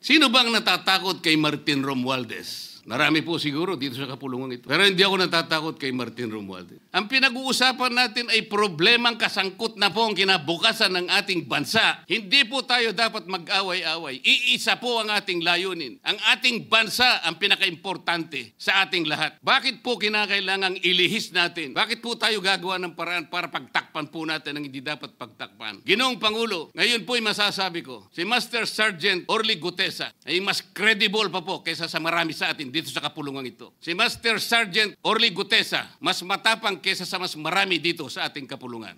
Sino bang natatakot kay Martin Romualdez? Marami po siguro dito sa kapulungan ito. Pero hindi ako natatakot kay Martin Romualdez. Ang pinag-uusapan natin ay problemang kasangkot na po ang kinabukasan ng ating bansa. Hindi po tayo dapat mag-away-away. Iisa po ang ating layunin. Ang ating bansa ang pinaka-importante sa ating lahat. Bakit po kinakailangang ilihis natin? Bakit po tayo gagawa ng paraan para pagtakpan po natin ang hindi dapat pagtakpan? Ginoong Pangulo, ngayon po ay masasabi ko, si Master Sergeant Orly Gutesa ay mas credible pa po kaysa sa marami sa atin dito sa kapulungan ito. Si Master Sergeant Orly Gutesa, mas matapang kaysa sa mas marami dito sa ating kapulungan.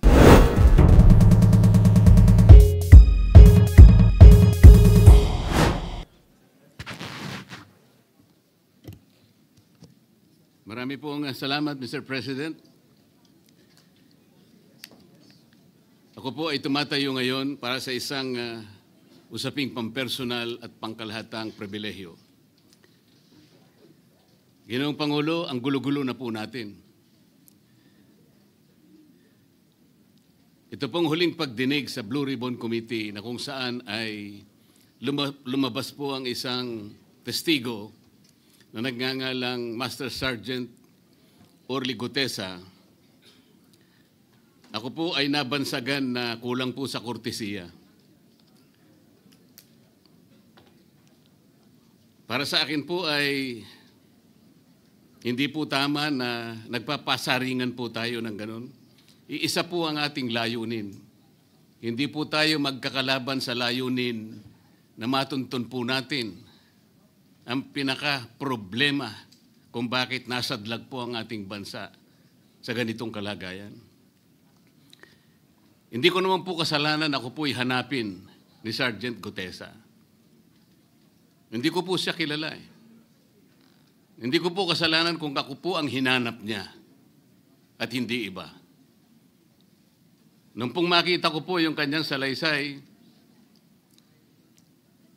Marami pong salamat, Mr. President. Ako po ay tumatayo ngayon para sa isang usaping pampersonal at pangkalahatang pribilehyo. Ginoong Pangulo, ang gulo-gulo na po natin. Ito pong huling pagdinig sa Blue Ribbon Committee na kung saan ay lumabas po ang isang testigo na nagngangalang Master Sergeant Orly Gutesa. Ako po ay nabansagan na kulang po sa kortesiya. Para sa akin po ay hindi po tama na nagpapasaringan po tayo ng ganun. Iisa po ang ating layunin. Hindi po tayo magkakalaban sa layunin na matuntun po natin ang pinaka-problema kung bakit nasadlag po ang ating bansa sa ganitong kalagayan. Hindi ko naman po kasalanan ako po'y hanapin ni Sergeant Gutesa. Hindi ko po siya kilala eh. Hindi ko po kasalanan kung ako po ang hinanap niya at hindi iba. Nung pong makita ko po yung kanyang salaysay,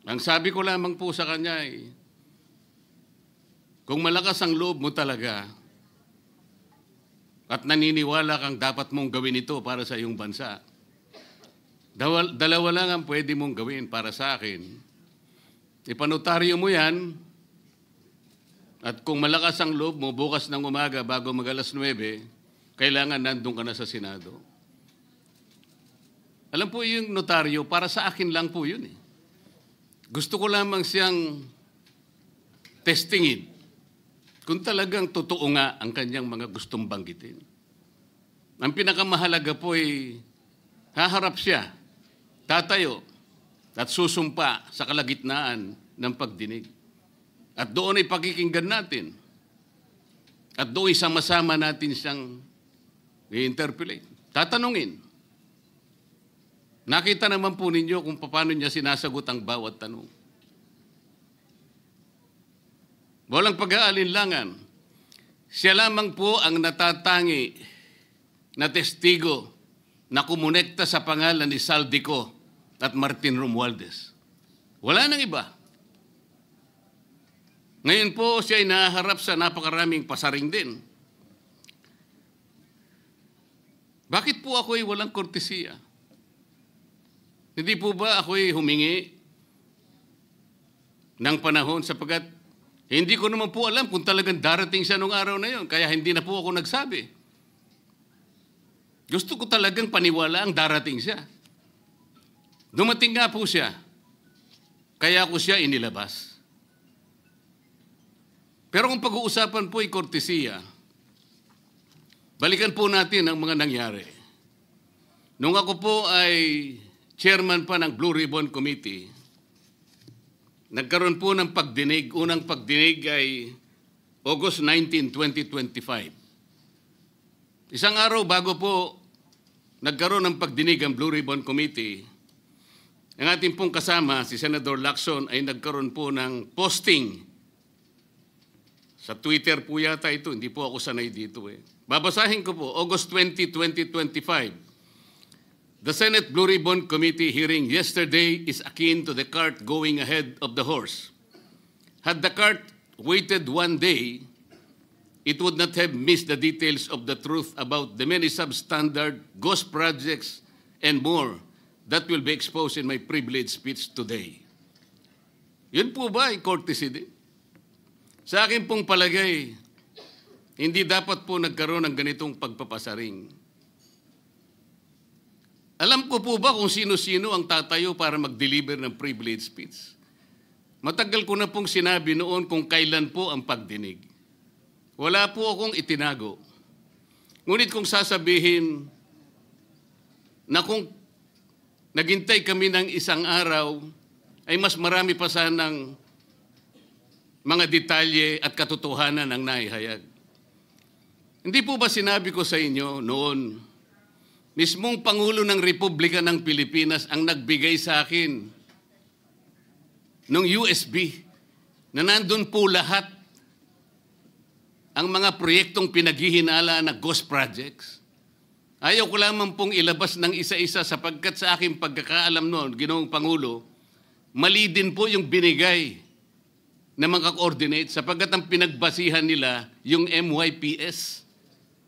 ang sabi ko lamang po sa kanya ay, kung malakas ang loob mo talaga at naniniwala kang dapat mong gawin ito para sa iyong bansa, dalawa lang ang pwede mong gawin para sa akin. Ipanotaryo mo yan. At kung malakas ang loob mo, bukas ng umaga bago mag-alas 9, kailangan nandun ka na sa Senado. Alam po yung notaryo, para sa akin lang po yun eh. Gusto ko lamang siyang testingin kung talagang totoo nga ang kanyang mga gustong banggitin. Ang pinakamahalaga po ay haharap siya, tatayo, at susumpa sa kalagitnaan ng pagdinig. At doon ay pakikinggan natin. At doon ay sama-sama natin siyang i-interpolate. Tatanungin. Nakita naman po ninyo kung paano niya sinasagot ang bawat tanong. Walang pag-aalinlangan. Siya lamang po ang natatangi na testigo na kumonekta sa pangalan ni Saldico at Martin Romualdez. Wala nang iba. Ngayon po siya ay naharap sa napakaraming pasaring din. Bakit po ako ay walang kortesiya? Hindi po ba ako ay humingi ng panahon sapagkat hindi ko naman po alam kung talagang darating siya nung araw na yon, kaya hindi na po ako nagsabi. Gusto ko talagang paniwala ang darating siya. Dumating nga po siya, kaya ako siya inilabas. Pero kung pag-uusapan po ay kortesiya, balikan po natin ang mga nangyari. Nung ako po ay chairman pa ng Blue Ribbon Committee, nagkaroon po ng pagdinig. Unang pagdinig ay August 19, 2025. Isang araw bago po nagkaroon ng pagdinig ang Blue Ribbon Committee, ang ating pong kasama, si Senator Lacson, ay nagkaroon po ng posting. Sa Twitter po yata ito, hindi po ako sanay dito eh. Babasahin ko po, August 20, 2025. The Senate Blue Ribbon Committee hearing yesterday is akin to the cart going ahead of the horse. Had the cart waited one day, it would not have missed the details of the truth about the many substandard ghost projects and more that will be exposed in my privileged speech today. Yun po ba ay courtesy din? Sa akin pong palagay, hindi dapat po nagkaroon ng ganitong pagpapasaring. Alam ko po ba kung sino-sino ang tatayo para mag-deliver ng privilege speech? Matagal ko na pong sinabi noon kung kailan po ang pagdinig. Wala po akong itinago. Ngunit kung sasabihin na kung naghintay kami ng isang araw, ay mas marami pa sanang mga detalye at katotohanan ang naihayag. Hindi po ba sinabi ko sa inyo noon, mismong Pangulo ng Republika ng Pilipinas ang nagbigay sa akin ng USB na nandun po lahat ang mga proyektong pinaghihinala na ghost projects. Ayaw ko lamang pong ilabas ng isa-isa sapagkat sa aking pagkakaalam noon, Ginoong Pangulo, mali din po yung binigay na mga coordinate sapagkat ang pinagbasihan nila yung MYPS,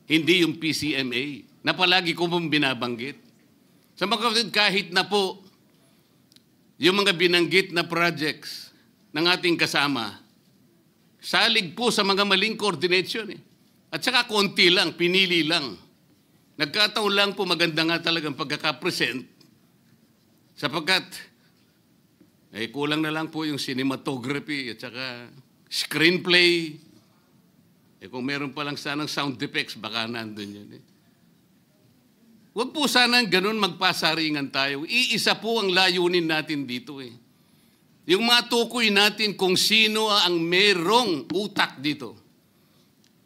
hindi yung PCMA, na palagi ko pong binabanggit. Sa mga kapatid, kahit na po yung mga binanggit na projects ng ating kasama, salig po sa mga maling coordination. At saka konti lang, pinili lang. Nagkataon lang po maganda nga talagang pagkakapresent sapagkat kulang na lang po yung cinematography at saka screenplay. Kung meron pa lang sanang sound effects, baka nandun yun. Huwag po sanang ganun magpasaringan tayo. Iisa po ang layunin natin dito. Yung matukoy natin kung sino ang merong utak dito.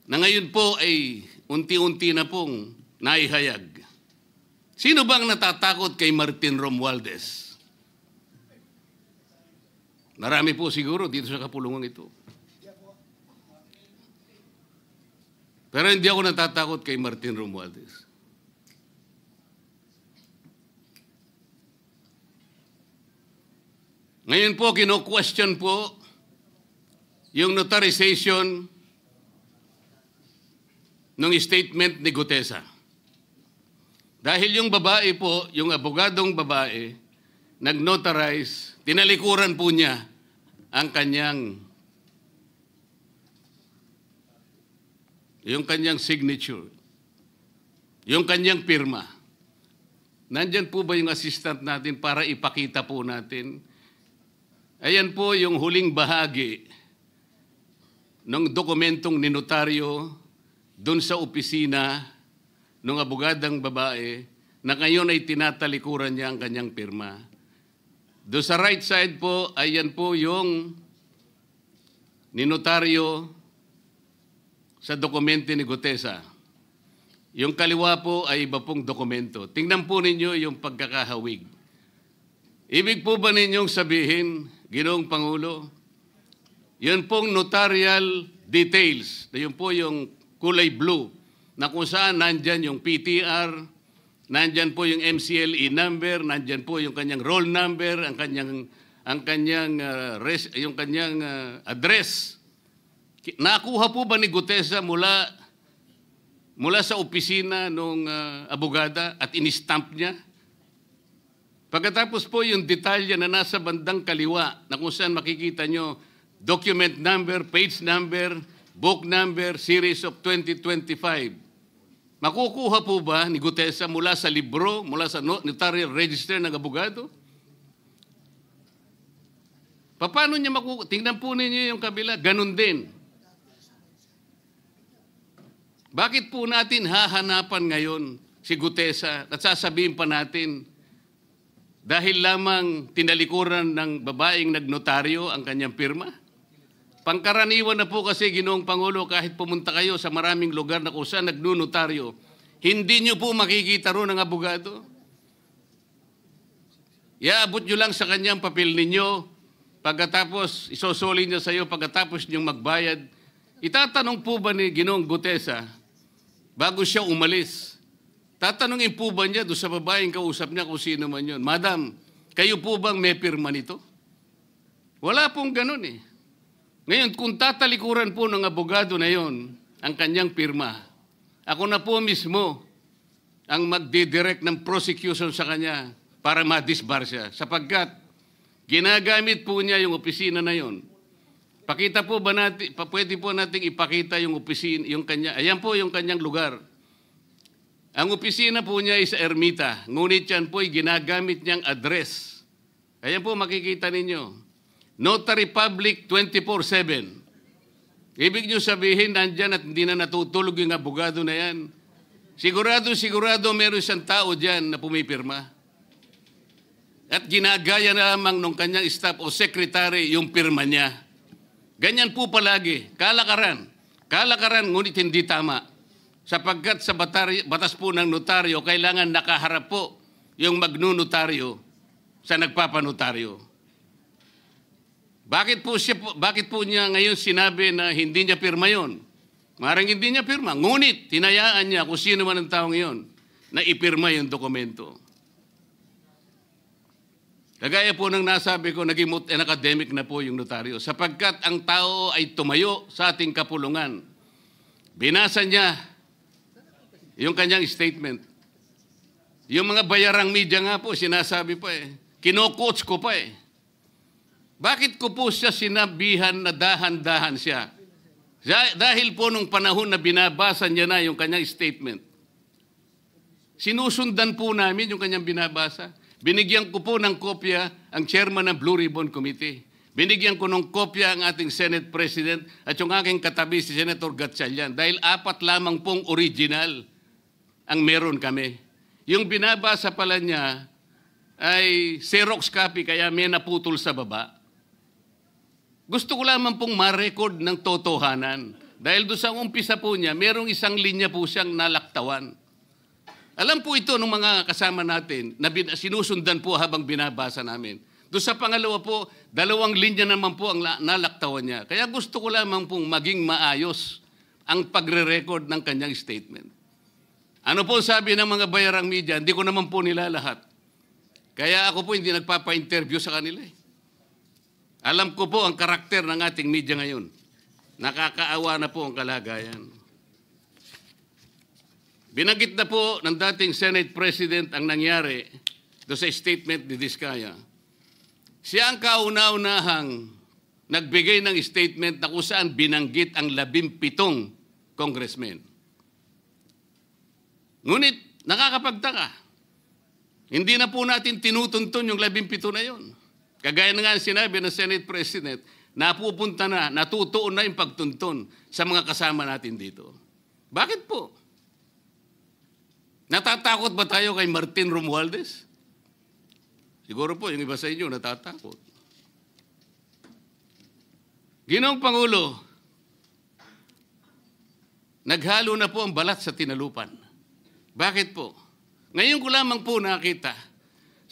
Na ngayon po ay unti-unti na pong naihayag. Sino bang natatakot kay Martin Romualdez? Marami po siguro dito sa kapulungan ito. Pero hindi ako natatakot kay Martin Romualdez. Ngayon po, kino-question po yung notarization ng statement ni Gutesa. Dahil yung babae po, yung abogadong babae, nag-notarize, tinalikuran po niya ang kanyang signature, yung kanyang pirma. Nandyan po ba yung assistant natin para ipakita po natin? Ayan po yung huling bahagi ng dokumentong ninotaryo doon sa opisina ng abogadang babae na ngayon ay tinatalikuran niya ang kanyang pirma. Doon sa right side po, ayan po yung ninotaryo sa dokumento ni Gutesa. Yung kaliwa po ay iba pong dokumento. Tingnan po ninyo yung pagkakahawig. Ibig po ba ninyong sabihin, Ginoong Pangulo, yun pong notarial details, na yun po yung kulay blue, na kung saan nandyan yung PTR, nandyan po yung MCLE number, nandyan po yung kanyang roll number, ang kanyang address. Nakuha po ba ni Gutesa mula sa opisina ng abogada at in-stamp niya? Pagkatapos po yung detalye na nasa bandang kaliwa na kung saan makikita nyo document number, page number, book number, series of 2025. Makukuha po ba ni Gutesa mula sa libro, mula sa notarial register ng abogado? Paano niya makukuha? Tingnan po ninyo yung kabila, ganun din. Bakit po natin hahanapan ngayon si Gutesa at sasabihin pa natin dahil lamang tinalikuran ng babaeng nagnotaryo ang kanyang pirma? Pangkaraniwan na po kasi, Ginoong Pangulo, kahit pumunta kayo sa maraming lugar na kung saan nagnunotaryo, hindi nyo po makikita roon ang abogado. Iaabot nyo lang sa kanyang papel ninyo, pagkatapos isosoli niya sa iyo, pagkatapos nyong magbayad. Itatanong po ba ni Ginoong Gutesa, bago siya umalis, tatanungin po ba niya doon sa babaeng kausap niya kung sino man yun, Madam, kayo po bang may pirma nito? Wala pong ganun eh. Ngayon, kung tatalikuran po ng abogado na yon ang kanyang pirma, ako na po mismo ang magdidirect ng prosecution sa kanya para ma-disbar siya. Sapagkat Ginagamit po niya yung opisina na yon. Pakita po ba natin, pwede po nating ipakita yung opisina, yung kanya, ayan po yung kanyang lugar. Ang opisina po niya ay sa Ermita, ngunit yan po ay ginagamit niyang address. Ayan po makikita ninyo. Notary Public 24/7. Ibig niyo sabihin, nandyan at hindi na natutulog yung abogado na yan. Sigurado meron isang tao dyan na pumipirma. At ginagaya na lamang nung kanyang staff o secretary yung pirma niya. Ganyan po palagi. Kalakaran. Kalakaran, ngunit hindi tama. Sapagkat sa batas po ng notaryo, kailangan nakaharap po yung magnunotaryo sa nagpapanotaryo. Bakit po niya ngayon sinabi na hindi niya pirma yon? Maring hindi niya pirma. Ngunit, tinayaan niya kung sino man ang taong iyon na ipirma yung dokumento. Kagaya po ng nasabi ko, naging academic na po yung notaryo. Sapagkat ang tao ay tumayo sa ating kapulungan. Binasa niya yung kanyang statement. Yung mga bayarang media nga po, sinasabi pa kino-coach ko pa Bakit ko po siya sinabihan na dahan-dahan siya? Dahil po nung panahon na binabasa niya na yung kanyang statement, sinusundan po namin yung kanyang binabasa. Binigyan ko po ng kopya ang chairman ng Blue Ribbon Committee. Binigyan ko ng kopya ang ating Senate President at yung aking katabi si Senator Gatchalian dahil 4 lamang pong original ang meron kami. Yung binabasa pala niya ay Xerox copy kaya may naputol sa baba. Gusto ko lamang pong ma-record ng totohanan. Dahil doon sa umpisa po niya, merong isang linya po siyang nalaktawan. Alam po ito ng mga kasama natin na sinusundan po habang binabasa namin. Doon sa pangalawa po, 2 linya naman po ang nalaktawan niya. Kaya gusto ko lamang pong maging maayos ang pagre-record ng kanyang statement. Ano po sabi ng mga bayarang media? Hindi ko naman po nila lahat. Kaya ako po hindi nagpapa-interview sa kanila Alam ko po ang karakter ng ating media ngayon. Nakakaawa na po ang kalagayan. Binanggit na po ng dating Senate President ang nangyari do sa statement ni Diskaya. Siya ang kauna-unahang nagbigay ng statement na kung saan binanggit ang 17 congressmen. Ngunit nakakapagtaka. Hindi na po natin tinutuntun yung 17 na yon. Kagaya na nga sinabi ng Senate President, napupunta na, natutuon na yung pagtuntun sa mga kasama natin dito. Bakit po? Natatakot ba tayo kay Martin Romualdez? Siguro po, yung iba sa inyo natatakot. Ginoong Pangulo, naghalo na po ang balat sa tinalupan. Bakit po? Ngayon ko lamang po nakita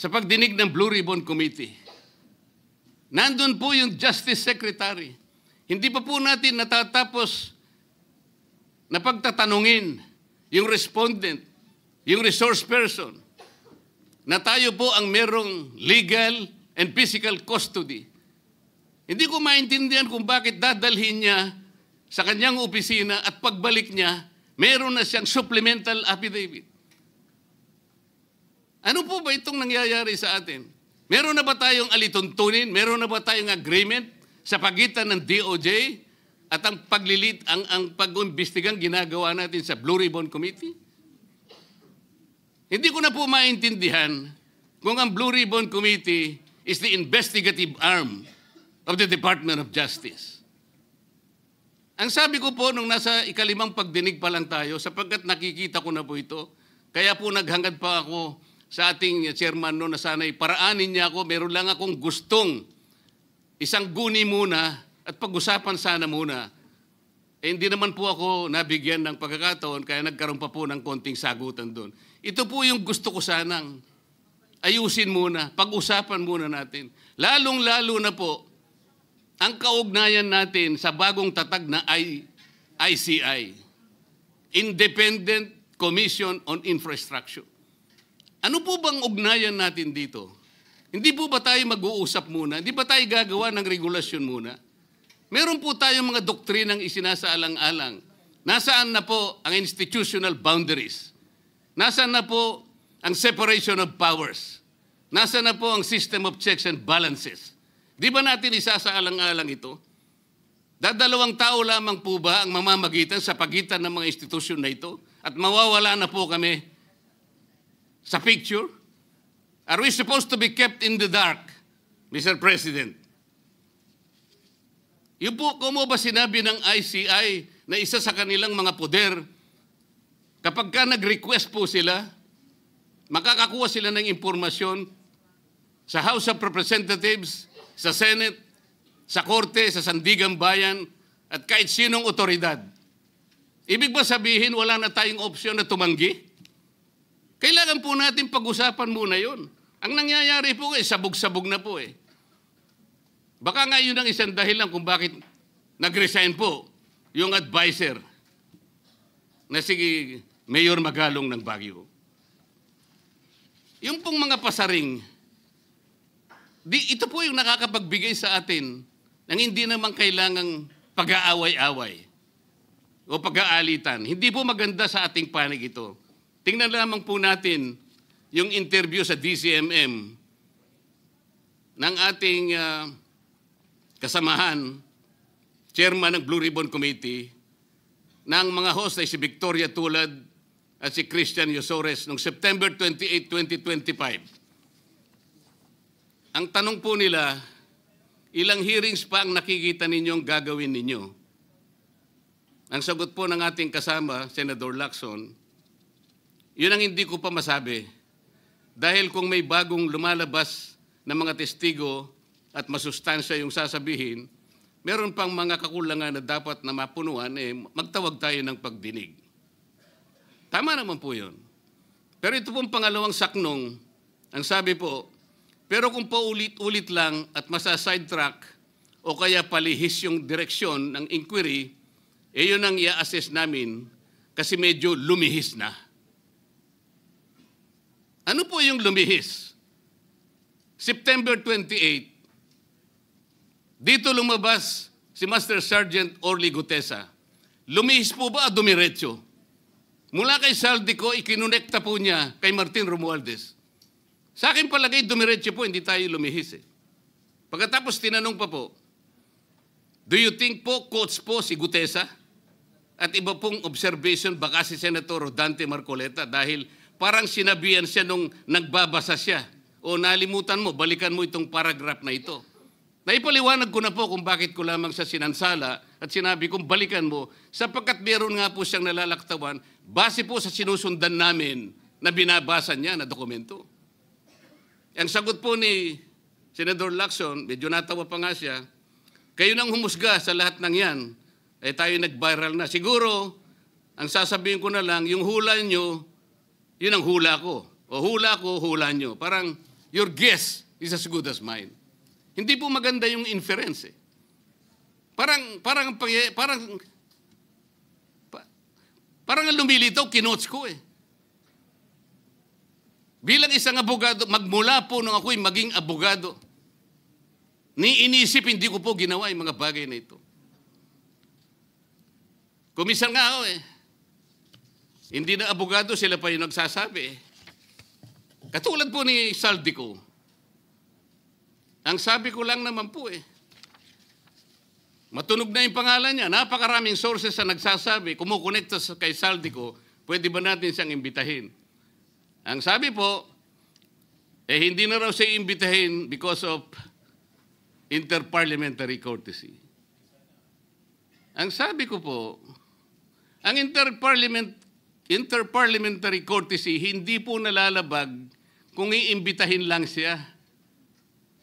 sa pagdinig ng Blue Ribbon Committee. Nandun po yung Justice Secretary. Hindi pa po natin natatapos na pagtatanungin yung respondent, yung resource person, na tayo po ang merong legal and physical custody. Hindi ko maintindihan kung bakit dadalhin niya sa kanyang opisina at pagbalik niya, meron na siyang supplemental affidavit. Ano po ba itong nangyayari sa atin? Meron na ba tayong alituntunin? Meron na ba tayong agreement sa pagitan ng DOJ at ang pag-imbestigang ginagawa natin sa Blue Ribbon Committee? Hindi ko na po maintindihan kung ang Blue Ribbon Committee is the investigative arm of the Department of Justice. Ang sabi ko po nung nasa 5 pagdinig pa lang tayo, sapagkat nakikita ko na po ito, kaya po naghangad pa ako sa ating chairman no na sana'y paraanin niya ako, meron lang akong gustong isang guni muna at pag-usapan sana muna. Hindi naman po ako nabigyan ng pagkakataon kaya nagkaroon pa po ng konting sagutan doon. Ito po yung gusto ko sanang ayusin muna, pag-usapan muna natin. Lalong-lalo na po ang kaugnayan natin sa bagong tatag na ICI, Independent Commission on Infrastructure. Ano po bang ugnayan natin dito? Hindi po ba tayo mag-uusap muna? Hindi ba tayo gagawa ng regulasyon muna? Meron po tayong mga doktrinang isinasaalang-alang. Nasaan na po ang institutional boundaries? Nasaan na po ang separation of powers? Nasa na po ang system of checks and balances? Di ba natin isasaalang-alang ito? Dadalawang tao lamang po ba ang mamamagitan sa pagitan ng mga institusyon na ito? At mawawala na po kami sa picture? Are we supposed to be kept in the dark, Mr. President? Yung po, kung mo ba sinabi ng ICI na isa sa kanilang mga poder, kapag ka nag-request po sila, makakakuha sila ng impormasyon sa House of Representatives, sa Senate, sa Korte, sa Sandigang Bayan, at kahit sinong otoridad. Ibig ba sabihin wala na tayong opsyon na tumanggi? Kailangan po natin pag-usapan muna yun. Ang nangyayari po sabog-sabog na po eh. Baka nga yun ang isang dahilan kung bakit nag-resign po yung advisor na si Mayor Magalong ng Baguio. Yung pong mga pasaring, ito po yung nakakapagbigay sa atin ng hindi naman kailangang pag-aaway-away o pag-aalitan. Hindi po maganda sa ating panig ito. Tingnan lamang po natin yung interview sa DCMM ng ating kasamahan, chairman ng Blue Ribbon Committee, ng mga host ay si Victoria Tulad at si Christian Yosores noong September 28, 2025. Ang tanong po nila, ilang hearings pa ang nakikita ninyong gagawin ninyo? Ang sagot po ng ating kasama, Senator Lacson, yun ang hindi ko pa masabi. Dahil kung may bagong lumalabas na mga testigo at masustansya yung sasabihin, meron pang mga kakulangan na dapat na mapunuan, magtawag tayo ng pagdinig. Tama naman po yun. Pero ito pong pangalawang saknong, ang sabi po, pero kung paulit-ulit lang at masa-sidetrack o kaya palihis yung direksyon ng inquiry, yun ang i-assess namin kasi medyo lumihis na. Ano po yung lumihis? September 28, dito lumabas si Master Sergeant Orly Gutesa. Lumihis po ba o dumiretso? Mula kay Saldico, ikinonekta po niya kay Martin Romualdez. Sa akin palagay, dumiretso po, hindi tayo lumihis eh. Pagkatapos tinanong pa po, do you think po, coach po si Gutesa? At iba pong observation, baka si Senator Rodante Marcoleta dahil parang sinabihan siya nung nagbabasa siya. O nalimutan mo, balikan mo itong paragraph na ito. Naipaliwanag ko na po kung bakit ko lamang sa sinansala at sinabi kong balikan mo sapagkat meron nga po siyang nalalaktawan base po sa sinusundan namin na binabasa niya na dokumento. Ang sagot po ni Senator Lacson, medyo natawa pa nga siya, kayo nang humusga sa lahat ng yan, tayo nag-viral na. Siguro, ang sasabihin ko na lang, yung hula nyo, yun ang hula ko. O hula ko, hula nyo. Parang your guess is as good as mine. Hindi po maganda yung inference eh. Parang ang lumilitaw, kinots ko eh. Bilang isang abogado, magmula po nung ako'y maging abogado, inisip, hindi ko po ginawa yung mga bagay na ito. Kumisan nga ako eh. Hindi na abogado, sila pa yung nagsasabi eh. Katulad po ni Saldico. Ang sabi ko lang naman po matunog na yung pangalan niya. Napakaraming sources na nagsasabi, kumukonekta kay Saldico, pwede ba natin siyang imbitahin? Ang sabi po, hindi na raw siya imbitahin because of interparliamentary courtesy. Ang sabi ko po, ang interparliamentary courtesy hindi po nalalabag kung iimbitahin lang siya.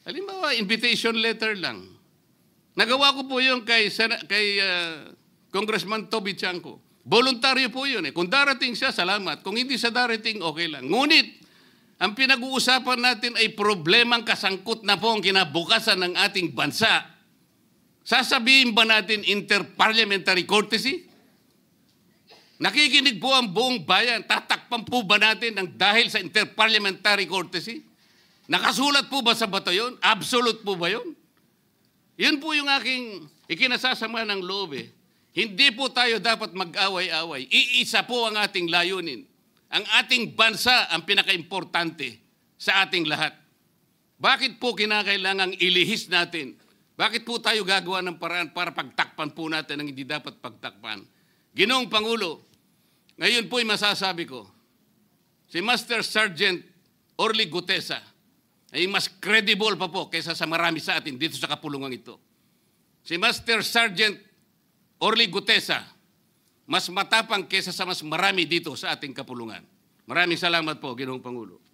Halimbawa, invitation letter lang. Nagawa ko po yun kay Congressman Toby Chanco. Voluntaryo po yun eh. Kung darating siya, salamat. Kung hindi siya darating, okay lang. Ngunit, ang pinag-uusapan natin ay problemang kasangkot na po ang kinabukasan ng ating bansa. Sasabihin ba natin interparliamentary courtesy? Nakikinig po ang buong bayan. Tatakpan po ba natin ng dahil sa interparliamentary courtesy? Nakasulat po ba sa bato yun? Absolute po ba yun? Yun po yung aking ikinasasama ng loob eh. Hindi po tayo dapat mag-away-away. Iisa po ang ating layunin. Ang ating bansa ang pinaka-importante sa ating lahat. Bakit po kinakailangang ilihis natin? Bakit po tayo gagawa ng paraan para pagtakpan po natin ang hindi dapat pagtakpan? Ginoong Pangulo, ngayon po'y masasabi ko, si Master Sergeant Orly Gutesa ay mas credible pa po kaysa sa marami sa atin dito sa kapulungan ito. Si Master Sergeant Orly Gutesa, mas matapang kaysa sa mas marami dito sa ating kapulungan. Maraming salamat po, Ginoong Pangulo.